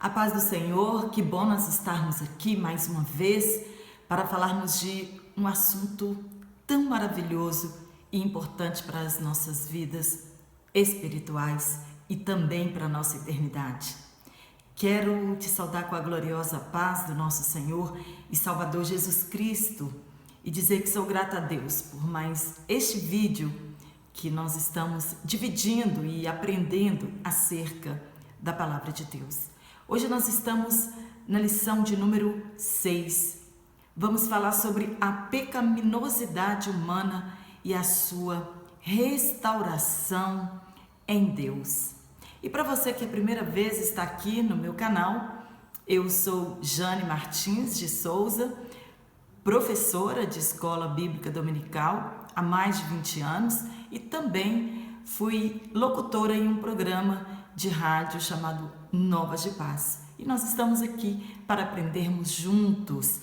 A paz do Senhor, que bom nós estarmos aqui mais uma vez para falarmos de um assunto tão maravilhoso e importante para as nossas vidas espirituais e também para a nossa eternidade. Quero te saudar com a gloriosa paz do nosso Senhor e Salvador Jesus Cristo e dizer que sou grata a Deus por mais este vídeo que nós estamos dividindo e aprendendo acerca da Palavra de Deus. Hoje nós estamos na lição de número 6. Vamos falar sobre a pecaminosidade humana e a sua restauração em Deus. E para você que é a primeira vez está aqui no meu canal, eu sou Jane Martins de Souza, professora de escola bíblica dominical há mais de 20 anos e também fui locutora em um programa de rádio chamado Novas de Paz. E nós estamos aqui para aprendermos juntos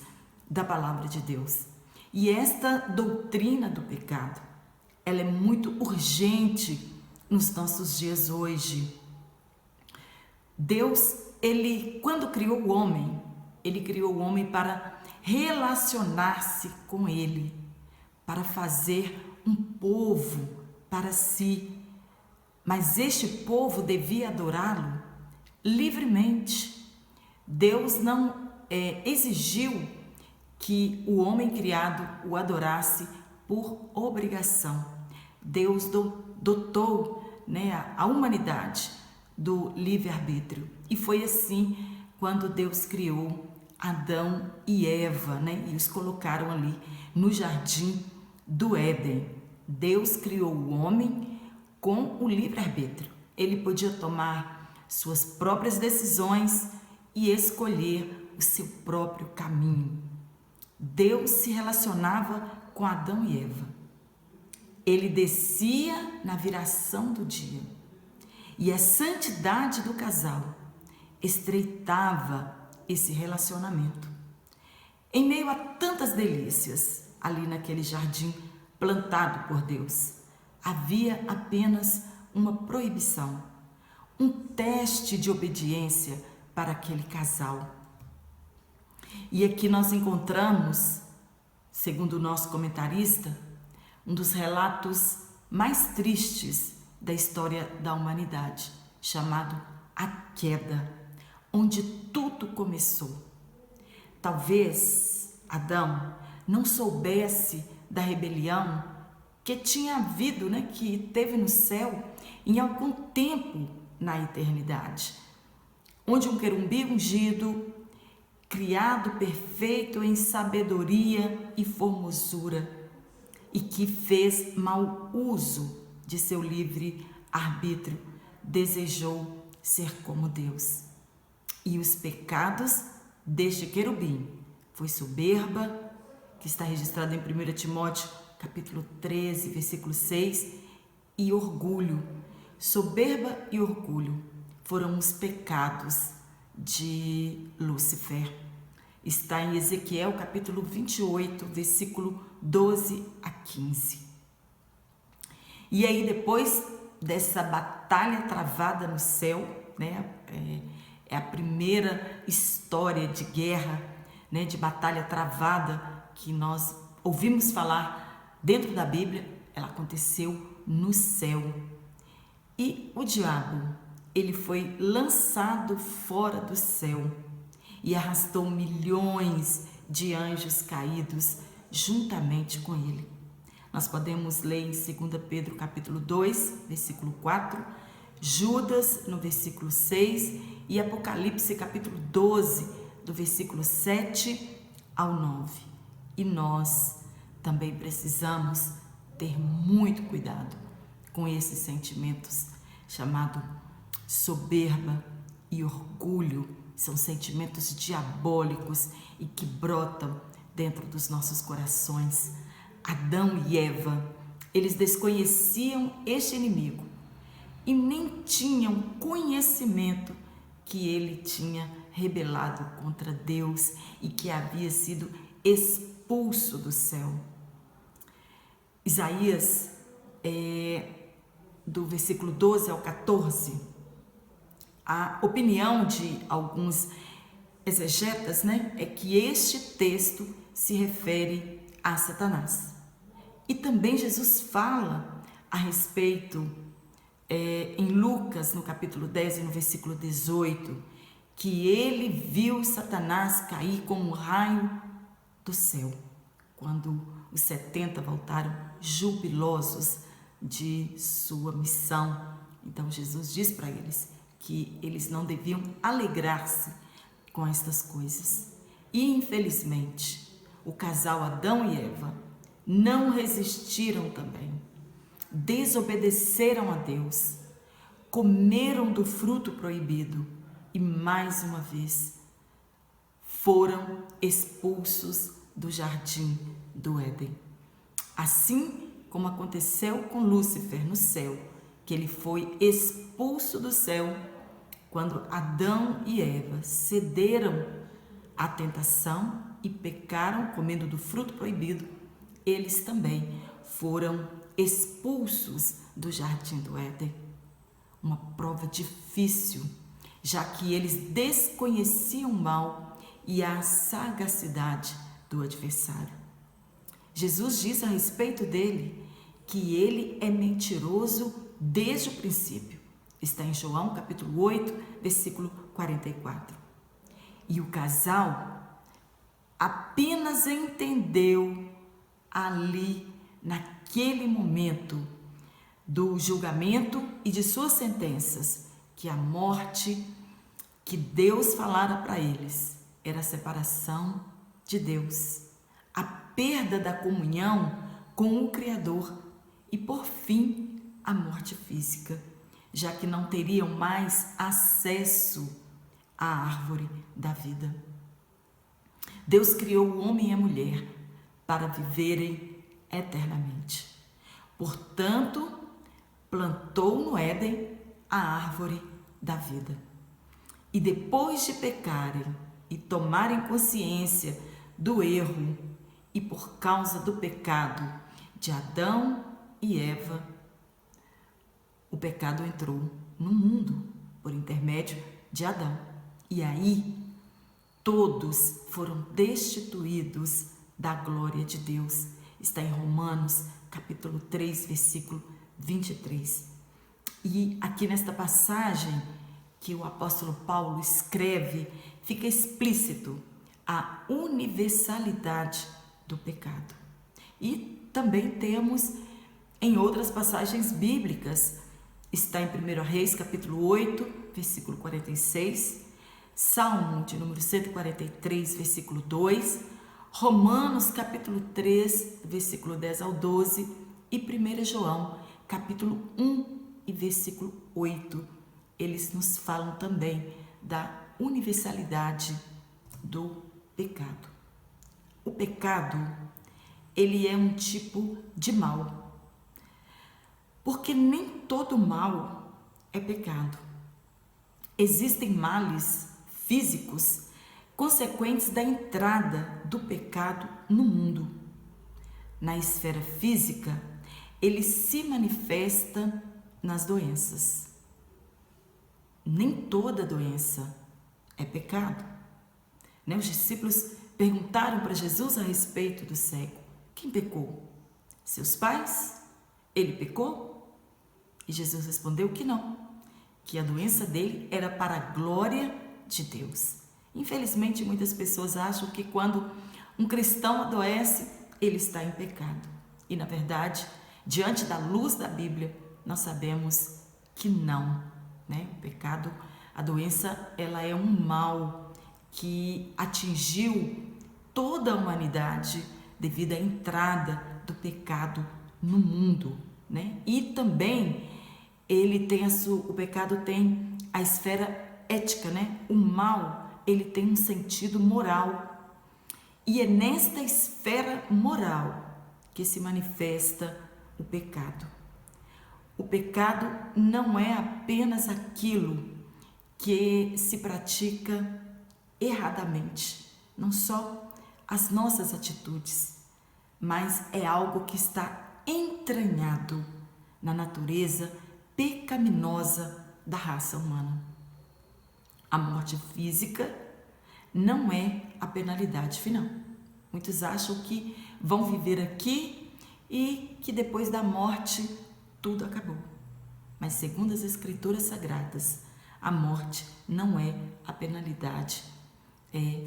da palavra de Deus. E esta doutrina do pecado, ela é muito urgente nos nossos dias hoje. Deus, quando criou o homem, ele criou o homem para relacionar-se com ele, para fazer um povo para si. Mas este povo devia adorá-lo livremente. Deus não exigiu que o homem criado o adorasse por obrigação. Deus dotou a humanidade do livre-arbítrio. E foi assim quando Deus criou Adão e Eva, e os colocaram ali no jardim do Éden. Deus criou o homem com o livre-arbítrio. Ele podia tomar suas próprias decisões e escolher o seu próprio caminho. Deus se relacionava com Adão e Eva. Ele descia na viração do dia e a santidade do casal estreitava esse relacionamento. Em meio a tantas delícias ali naquele jardim plantado por Deus, havia apenas uma proibição, um teste de obediência para aquele casal. E aqui nós encontramos, segundo o nosso comentarista, um dos relatos mais tristes da história da humanidade, chamado A Queda, onde tudo começou. Talvez Adão não soubesse da rebelião que tinha havido, que teve no céu em algum tempo na eternidade, onde um querubim ungido, criado perfeito em sabedoria e formosura, e que fez mau uso de seu livre arbítrio, desejou ser como Deus. E os pecados deste querubim foi soberba, que está registrado em 1 Timóteo capítulo 13, versículo 6, e orgulho. Soberba e orgulho foram os pecados de Lúcifer. Está em Ezequiel capítulo 28, versículo 12 a 15. E aí, depois dessa batalha travada no céu, é a primeira história de guerra, de batalha travada que nós ouvimos falar dentro da Bíblia. Ela aconteceu no céu. E o diabo, ele foi lançado fora do céu e arrastou milhões de anjos caídos juntamente com ele. Nós podemos ler em 2 Pedro capítulo 2, versículo 4, Judas no versículo 6 e Apocalipse capítulo 12, do versículo 7 ao 9. E nós também precisamos ter muito cuidado com esses sentimentos chamados soberba e orgulho. São sentimentos diabólicos e que brotam dentro dos nossos corações. Adão e Eva, eles desconheciam este inimigo e nem tinham conhecimento que ele tinha rebelado contra Deus e que havia sido expulso do céu. Isaías, do versículo 12 ao 14, A opinião de alguns exegetas, né, é que este texto se refere a Satanás. E também Jesus fala a respeito, em Lucas, no capítulo 10 e no versículo 18, que ele viu Satanás cair como um raio do céu, quando os 70 voltaram jubilosos de sua missão. Então Jesus diz para eles que eles não deviam alegrar-se com estas coisas. E infelizmente, o casal Adão e Eva não resistiram também, desobedeceram a Deus, comeram do fruto proibido e mais uma vez foram expulsos do jardim do Éden. Assim como aconteceu com Lúcifer no céu, que ele foi expulso do céu quando Adão e Eva cederam à tentação e pecaram comendo do fruto proibido, eles também foram expulsos do jardim do Éden. Uma prova difícil, já que eles desconheciam o mal e a sagacidade do adversário. Jesus diz a respeito dele que ele é mentiroso desde o princípio. Está em João capítulo 8, versículo 44. E o casal apenas entendeu ali, naquele momento do julgamento e de suas sentenças, que a morte que Deus falara para eles era a separação de Deus, a perda da comunhão com o Criador e, por fim, a morte física, já que não teriam mais acesso à árvore da vida. Deus criou o homem e a mulher para viverem eternamente. Portanto, plantou no Éden a árvore da vida. E depois de pecarem e tomarem consciência do erro e por causa do pecado de Adão e Eva, o pecado entrou no mundo por intermédio de Adão. E aí, todos foram destituídos da glória de Deus. Está em Romanos, capítulo 3, versículo 23. E aqui nesta passagem que o apóstolo Paulo escreve, fica explícito a universalidade do pecado. E também temos em outras passagens bíblicas, está em 1 Reis, capítulo 8, versículo 46, Salmo de número 143, versículo 2, Romanos, capítulo 3, versículo 10 ao 12 e 1 João, capítulo 1 e versículo 8. Eles nos falam também da universalidade do pecado. O pecado, ele é um tipo de mal, porque nem todo mal é pecado. Existem males físicos consequentes da entrada do pecado no mundo. Na esfera física, ele se manifesta nas doenças. Nem toda doença é pecado. Os discípulos perguntaram para Jesus a respeito do cego: quem pecou? Seus pais? Ele pecou? E Jesus respondeu que não, que a doença dele era para a glória de Deus. Infelizmente, muitas pessoas acham que quando um cristão adoece, ele está em pecado. E, na verdade, diante da luz da Bíblia, nós sabemos que não. O pecado, a doença, ela é um mal que atingiu toda a humanidade devido à entrada do pecado no mundo. E também o pecado tem a esfera ética, O mal, ele tem um sentido moral. E é nesta esfera moral que se manifesta o pecado. O pecado não é apenas aquilo que se pratica erradamente, não só as nossas atitudes, mas é algo que está entranhado na natureza pecaminosa da raça humana. A morte física não é a penalidade final. Muitos acham que vão viver aqui e que depois da morte tudo acabou. Mas segundo as Escrituras Sagradas, a morte não é a penalidade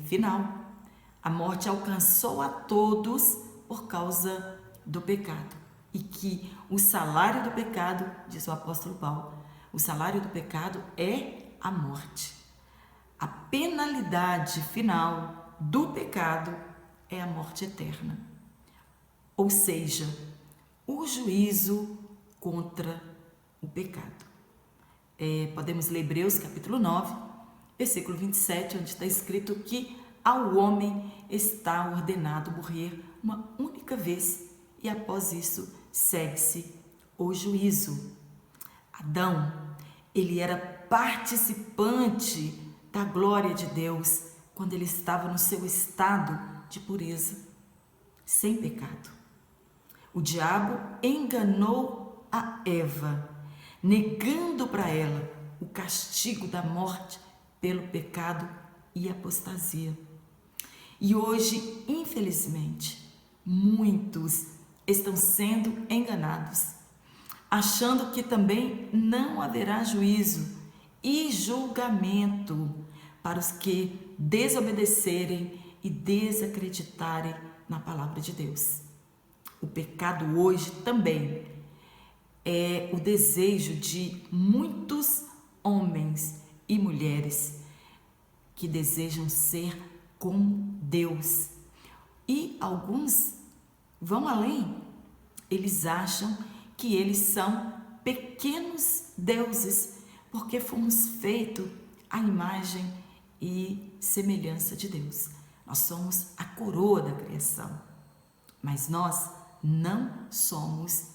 final. A morte alcançou a todos por causa do pecado. E que o salário do pecado, diz o apóstolo Paulo, o salário do pecado é a morte. A penalidade final do pecado é a morte eterna. Ou seja, o juízo contra o pecado. Podemos ler Hebreus capítulo 9, versículo 27, onde está escrito que ao homem está ordenado morrer uma única vez e após isso segue-se o juízo. Adão, ele era participante da glória de Deus quando ele estava no seu estado de pureza, sem pecado. O diabo enganou a Eva, negando para ela o castigo da morte pelo pecado e apostasia. E hoje, infelizmente, muitos estão sendo enganados, achando que também não haverá juízo e julgamento para os que desobedecerem e desacreditarem na palavra de Deus. O pecado hoje também é o desejo de muitos homens e mulheres que desejam ser como Deus. E alguns vão além. Eles acham que eles são pequenos deuses, porque fomos feitos à imagem e semelhança de Deus. Nós somos a coroa da criação, mas nós não somos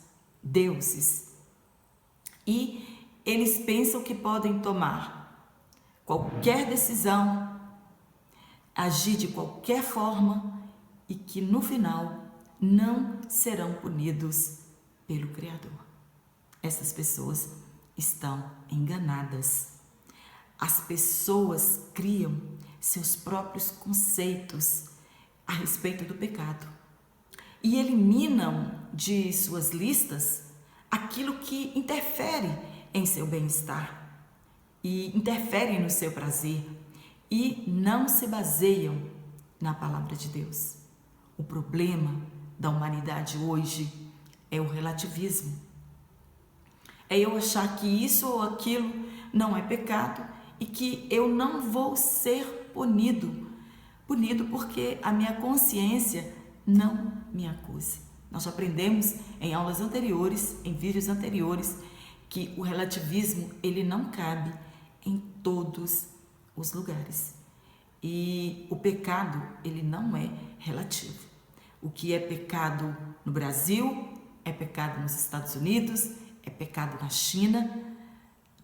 deuses. E eles pensam que podem tomar qualquer decisão, agir de qualquer forma e que no final não serão punidos pelo Criador. Essas pessoas estão enganadas. As pessoas criam seus próprios conceitos a respeito do pecado e eliminam de suas listas aquilo que interfere em seu bem-estar e interfere no seu prazer e não se baseiam na palavra de Deus. O problema da humanidade hoje é o relativismo. É eu achar que isso ou aquilo não é pecado e que eu não vou ser punido porque a minha consciência não me acusa. Nós já aprendemos em aulas anteriores, em vídeos anteriores, que o relativismo ele não cabe em todos os lugares. E o pecado ele não é relativo. O que é pecado no Brasil é pecado nos Estados Unidos, é pecado na China.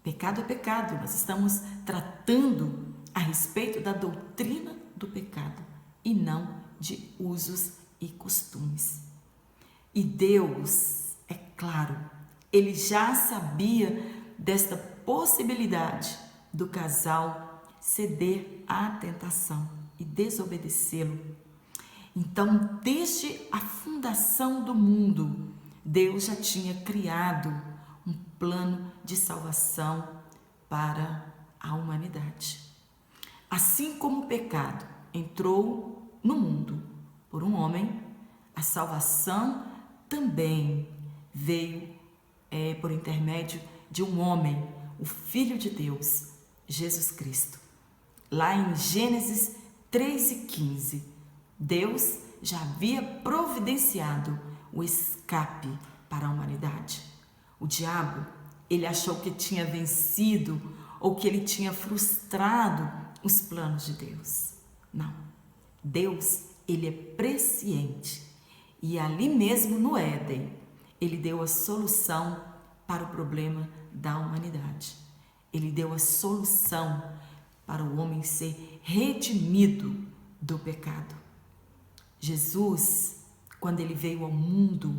Pecado é pecado. Nós estamos tratando a respeito da doutrina do pecado e não de usos e costumes. E Deus, é claro, Ele já sabia desta possibilidade do casal ceder à tentação e desobedecê-lo. Então, desde a fundação do mundo, Deus já tinha criado um plano de salvação para a humanidade. Assim como o pecado entrou no mundo por um homem, a salvação também veio por intermédio de um homem, o Filho de Deus, Jesus Cristo. Lá em Gênesis 3:15, Deus já havia providenciado o escape para a humanidade. O diabo, ele achou que tinha vencido ou que ele tinha frustrado os planos de Deus. Não. Deus, ele é presciente. E ali mesmo no Éden, ele deu a solução para o problema da humanidade. Ele deu a solução para o homem ser redimido do pecado. Jesus, quando ele veio ao mundo,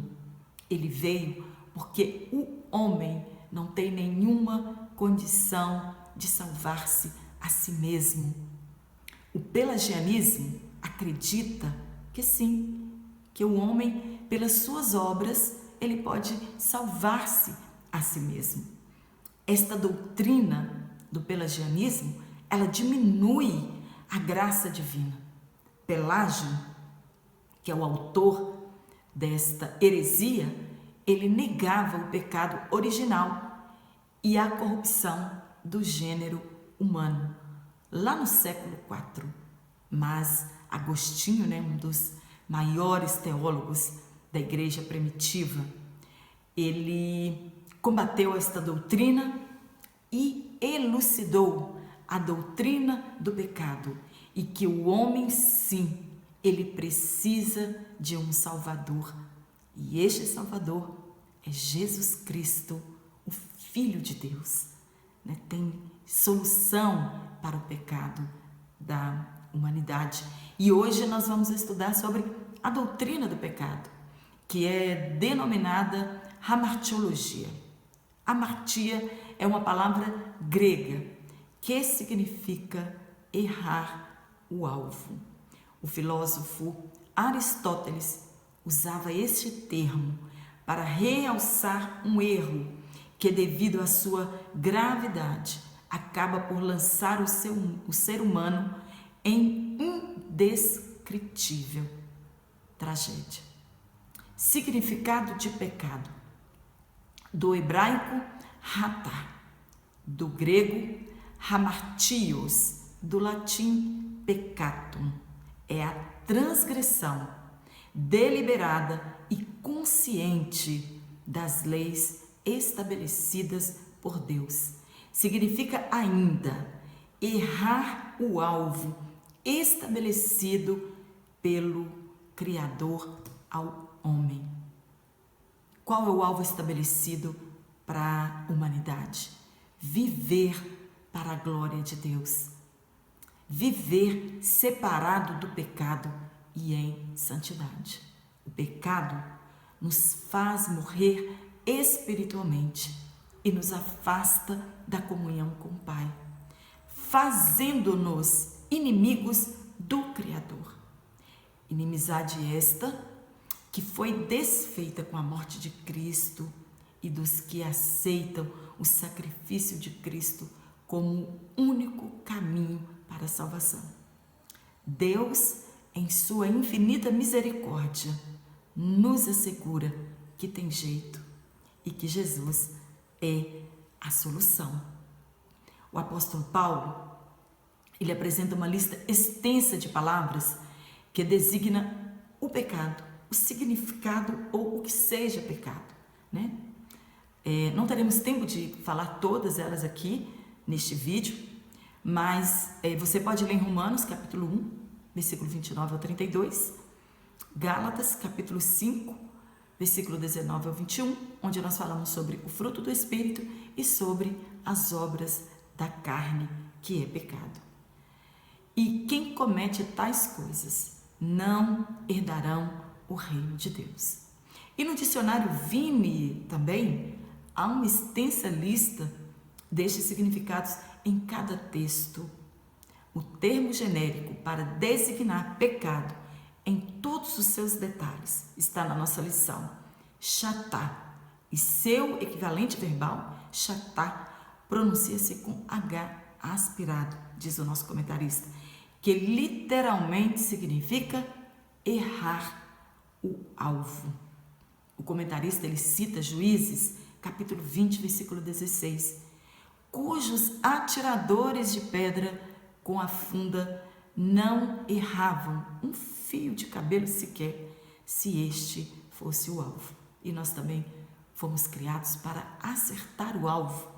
ele veio porque o homem não tem nenhuma condição de salvar-se a si mesmo. O pelagianismo acredita que sim, que o homem, pelas suas obras, ele pode salvar-se a si mesmo. Esta doutrina do pelagianismo, ela diminui a graça divina. Pelágio, que é o autor desta heresia, ele negava o pecado original e a corrupção do gênero humano, lá no século IV. Mas Agostinho, um dos maiores teólogos da igreja primitiva, ele combateu esta doutrina e elucidou a doutrina do pecado e que o homem, sim, ele precisa de um Salvador. E este Salvador é Jesus Cristo, o Filho de Deus. Tem solução para o pecado da humanidade. E hoje nós vamos estudar sobre a doutrina do pecado, que é denominada hamartiologia. Hamartia é uma palavra grega que significa errar o alvo. O filósofo Aristóteles usava este termo para realçar um erro que, devido à sua gravidade, acaba por lançar o ser humano em indescritível tragédia. Significado de pecado: do hebraico hatá, do grego hamartios, do latim peccatum. É a transgressão deliberada e consciente das leis estabelecidas por Deus. Significa ainda errar o alvo estabelecido pelo Criador ao homem. Qual é o alvo estabelecido para a humanidade? Viver para a glória de Deus. Viver separado do pecado e em santidade. O pecado nos faz morrer espiritualmente e nos afasta da comunhão com o Pai, fazendo-nos inimigos do Criador. Inimizade esta que foi desfeita com a morte de Cristo e dos que aceitam o sacrifício de Cristo como o único caminho para a salvação. Deus, em sua infinita misericórdia, nos assegura que tem jeito e que Jesus é a solução. O apóstolo Paulo, ele apresenta uma lista extensa de palavras que designa o pecado, o significado ou o que seja pecado, não teremos tempo de falar todas elas aqui neste vídeo, mas você pode ler em Romanos, capítulo 1, versículo 29 ao 32, Gálatas, capítulo 5, versículo 19 ao 21, onde nós falamos sobre o fruto do Espírito e sobre as obras da carne, que é pecado. E quem comete tais coisas não herdarão o reino de Deus. E no dicionário Vini também há uma extensa lista destes significados em cada texto. O termo genérico para designar pecado em todos os seus detalhes está na nossa lição, chatá, e seu equivalente verbal, chatá, pronuncia-se com H aspirado, diz o nosso comentarista, que literalmente significa errar o alvo. O comentarista, ele cita Juízes, capítulo 20, versículo 16, cujos atiradores de pedra com a funda não erravam um fio de cabelo sequer, se este fosse o alvo. E nós também fomos criados para acertar o alvo.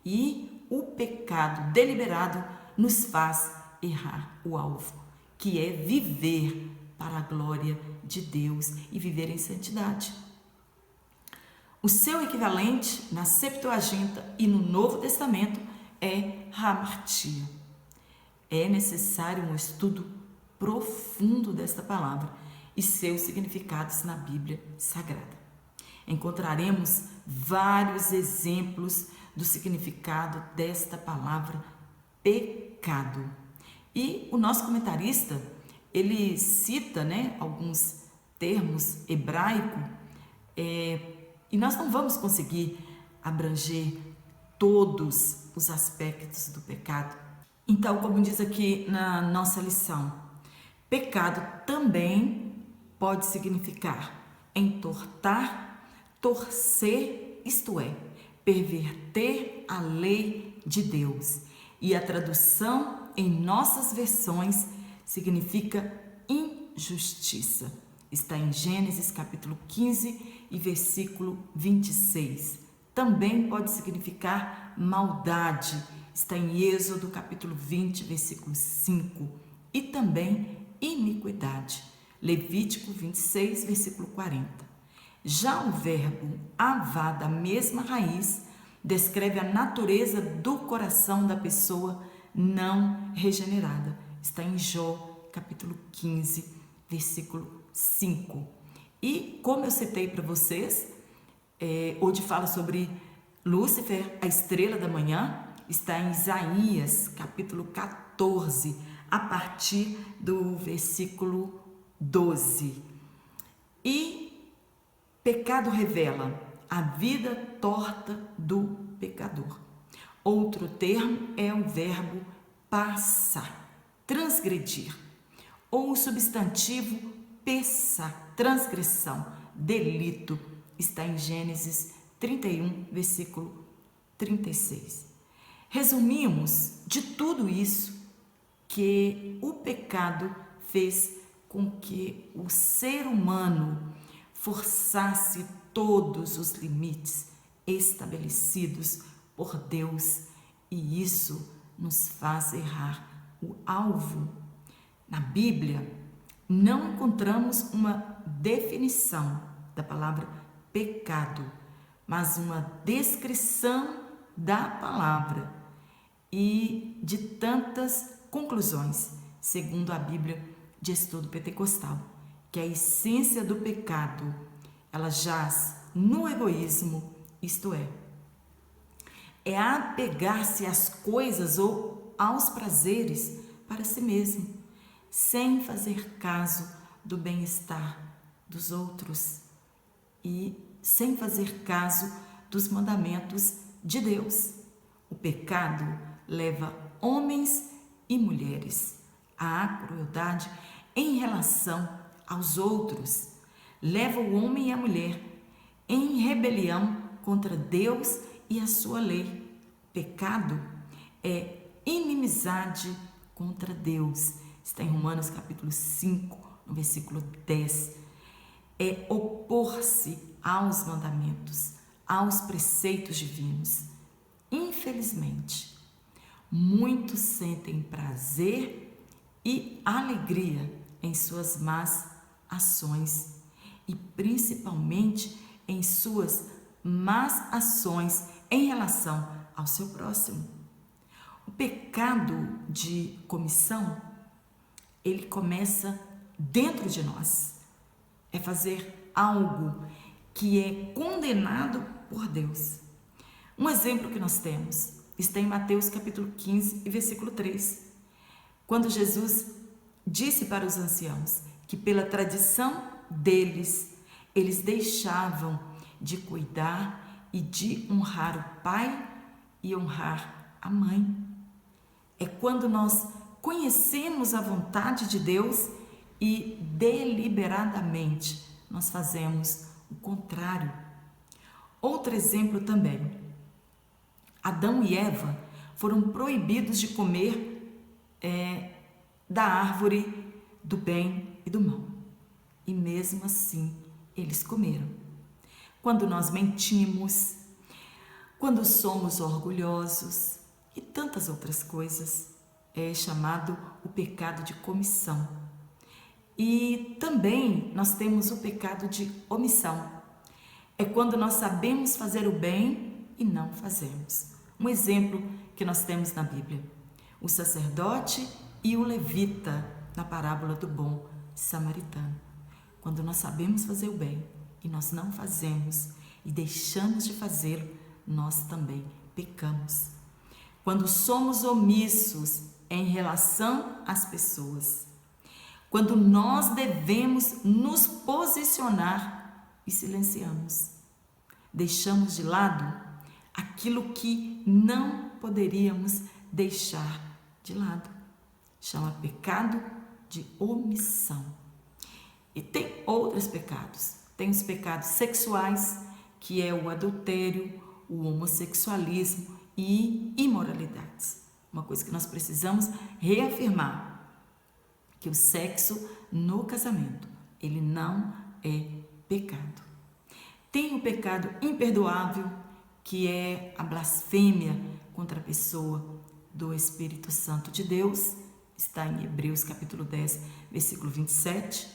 E o pecado deliberado nos faz errar o alvo, que é viver para a glória de Deus e viver em santidade. O seu equivalente na Septuaginta e no Novo Testamento é hamartia. É necessário um estudo profundo desta palavra e seus significados na Bíblia Sagrada. Encontraremos vários exemplos do significado desta palavra pecado. E o nosso comentarista, ele cita, alguns termos hebraicos, e nós não vamos conseguir abranger todos os aspectos do pecado. Então, como diz aqui na nossa lição, pecado também pode significar entortar, torcer, isto é, perverter a lei de Deus. E a tradução em nossas versões significa injustiça. Está em Gênesis capítulo 15 e versículo 26. Também pode significar maldade. Está em Êxodo capítulo 20, versículo 5. E também iniquidade. Levítico 26, versículo 40. Já o verbo avá, da mesma raiz, descreve a natureza do coração da pessoa não regenerada. Está em Jó, capítulo 15, versículo 5. E como eu citei para vocês, onde fala sobre Lúcifer, a estrela da manhã, está em Isaías, capítulo 14, a partir do versículo 12. E pecado revela a vida torta do pecador. Outro termo é o verbo passar, transgredir, ou o substantivo pessar, transgressão, delito, está em Gênesis 31, versículo 36. Resumimos de tudo isso que o pecado fez com que o ser humano forçasse todos os limites estabelecidos por Deus, e isso nos faz errar o alvo. Na Bíblia, não encontramos uma definição da palavra pecado, mas uma descrição da palavra e de tantas conclusões, segundo a Bíblia de Estudo Pentecostal, que a essência do pecado, ela jaz no egoísmo, isto é apegar-se às coisas ou aos prazeres para si mesmo, sem fazer caso do bem-estar dos outros e sem fazer caso dos mandamentos de Deus. O pecado leva homens e mulheres à crueldade em relação aos outros, leva o homem e a mulher em rebelião contra Deus e a sua lei. Pecado é inimizade contra Deus. Está em Romanos capítulo 5, no versículo 10. É opor-se aos mandamentos, aos preceitos divinos. Infelizmente, muitos sentem prazer e alegria em suas más ações e principalmente em suas más ações em relação ao seu próximo. O pecado de comissão, ele começa dentro de nós. É fazer algo que é condenado por Deus. Um exemplo que nós temos está em Mateus capítulo 15 e versículo 3, quando Jesus disse para os anciãos que pela tradição deles, eles deixavam de cuidar e de honrar o pai e honrar a mãe. É quando nós conhecemos a vontade de Deus e deliberadamente nós fazemos o contrário. Outro exemplo também. Adão e Eva foram proibidos de comer da árvore do bem e do mal. E mesmo assim, eles comeram. Quando nós mentimos, quando somos orgulhosos e tantas outras coisas, é chamado o pecado de comissão. E também nós temos o pecado de omissão. É quando nós sabemos fazer o bem e não fazemos. Um exemplo que nós temos na Bíblia: o sacerdote e o levita, na parábola do bom samaritano. Quando nós sabemos fazer o bem e nós não fazemos e deixamos de fazê-lo, nós também pecamos. quando somos omissos em relação às pessoas, quando nós devemos nos posicionar e silenciamos, deixamos de lado aquilo que não poderíamos deixar de lado. Chama pecado de omissão. E tem outros pecados. Tem os pecados sexuais, que é o adultério, o homossexualismo e imoralidades. Uma coisa que nós precisamos reafirmar, que o sexo no casamento, ele não é pecado. Tem o pecado imperdoável, que é a blasfêmia contra a pessoa do Espírito Santo de Deus, está em Hebreus capítulo 10, versículo 27.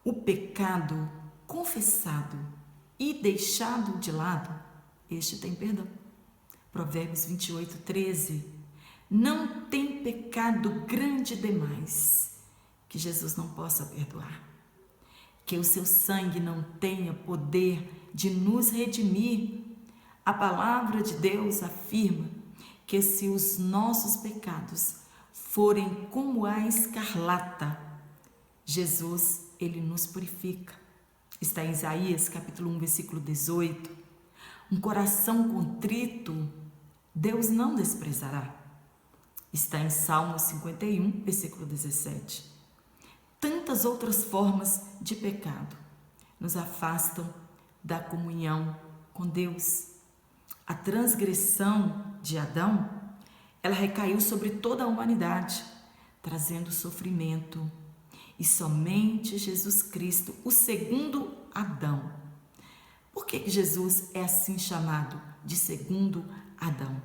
O pecado confessado e deixado de lado, este tem perdão. Provérbios 28, 13. Não tem pecado grande demais que Jesus não possa perdoar. Que o seu sangue não tenha poder de nos redimir. A palavra de Deus afirma que se os nossos pecados forem como a escarlata, Jesus, ele nos purifica. Está em Isaías capítulo 1, versículo 18. Um coração contrito, Deus não desprezará. Está em Salmo 51, versículo 17. Tantas outras formas de pecado nos afastam da comunhão com Deus. A transgressão de Adão, ela recaiu sobre toda a humanidade, trazendo sofrimento. E somente Jesus Cristo, o segundo Adão. Por que Jesus é assim chamado de segundo Adão?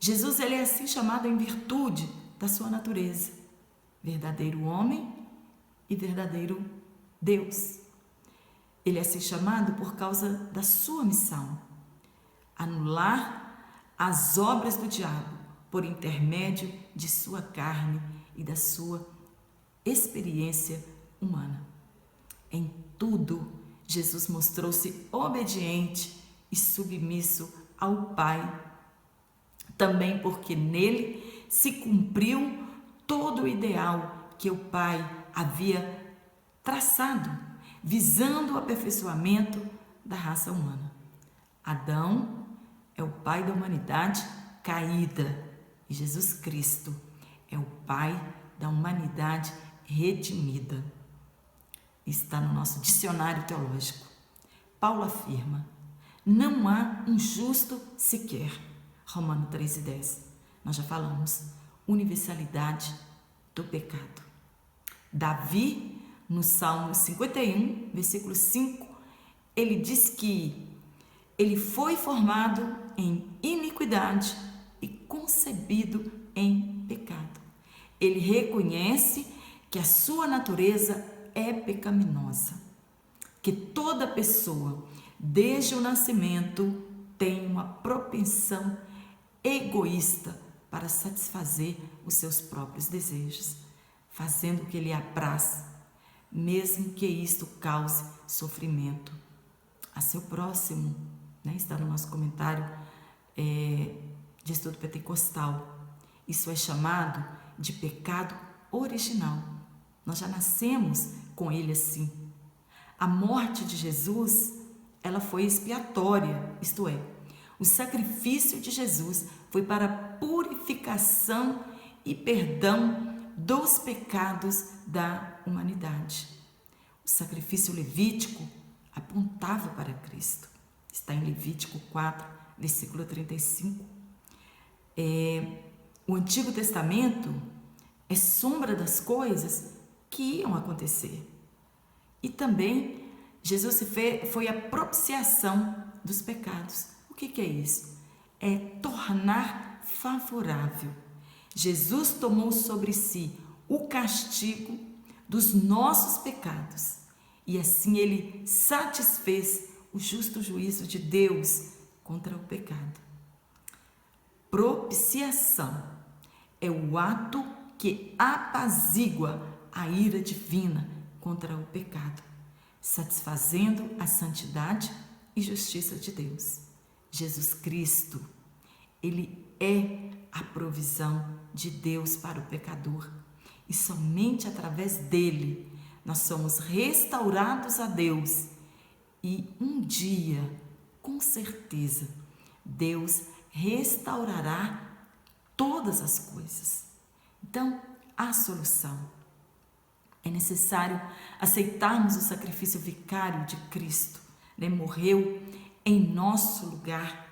Jesus, ele é assim chamado em virtude da sua natureza, verdadeiro homem e verdadeiro Deus. Ele é assim chamado por causa da sua missão, anular as obras do diabo por intermédio de sua carne e da sua experiência humana. Em tudo, Jesus mostrou-se obediente e submisso ao Pai, também porque nele se cumpriu todo o ideal que o Pai havia traçado, visando o aperfeiçoamento da raça humana. Adão é o pai da humanidade caída e Jesus Cristo é o pai da humanidade redimida. Está no nosso dicionário teológico. Paulo afirma: não há um justo sequer. Romanos 3:10. Nós já falamos. Universalidade do pecado. Davi, no Salmo 51, versículo 5, ele diz que ele foi formado em iniquidade e concebido em pecado. Ele reconhece que a sua natureza é pecaminosa, que toda pessoa, desde o nascimento, tem uma propensão egoísta para satisfazer os seus próprios desejos, fazendo o que lhe apraz, mesmo que isto cause sofrimento a seu próximo. Está no nosso comentário de estudo pentecostal. Isso é chamado de pecado original. Nós já nascemos com ele assim. A morte de Jesus, ela foi expiatória, isto é, o sacrifício de Jesus foi para purificação e perdão dos pecados da humanidade. O sacrifício levítico apontava para Cristo. Está em Levítico 4, versículo 35. O Antigo Testamento é sombra das coisas que iam acontecer. E também Jesus foi a propiciação dos pecados. O que é isso? É tornar favorável. Jesus tomou sobre si o castigo dos nossos pecados e assim ele satisfez o justo juízo de Deus contra o pecado. Propiciação é o ato que apazigua a ira divina contra o pecado, satisfazendo a santidade e justiça de Deus. Jesus Cristo, ele é a provisão de Deus para o pecador. E somente através dele nós somos restaurados a Deus. E um dia, com certeza, Deus restaurará todas as coisas. Então, há solução. É necessário aceitarmos o sacrifício vicário de Cristo, né? Morreu em nosso lugar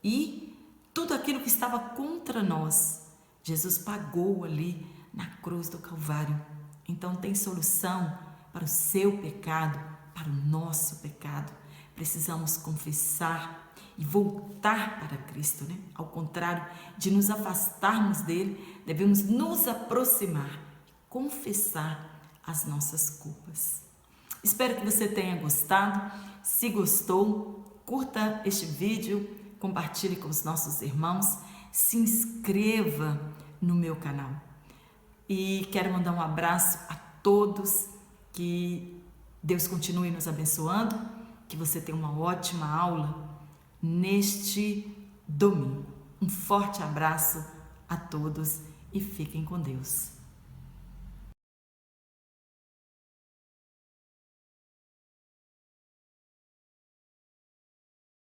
e tudo aquilo que estava contra nós, Jesus pagou ali na cruz do Calvário. Então tem solução para o seu pecado, para o nosso pecado. Precisamos confessar e voltar para Cristo, né? Ao contrário de nos afastarmos dele, devemos nos aproximar, confessar as nossas culpas. Espero que você tenha gostado. Se gostou, curta este vídeo, compartilhe com os nossos irmãos, se inscreva no meu canal. E quero mandar um abraço a todos, que Deus continue nos abençoando, que você tenha uma ótima aula neste domingo. Um forte abraço a todos e fiquem com Deus.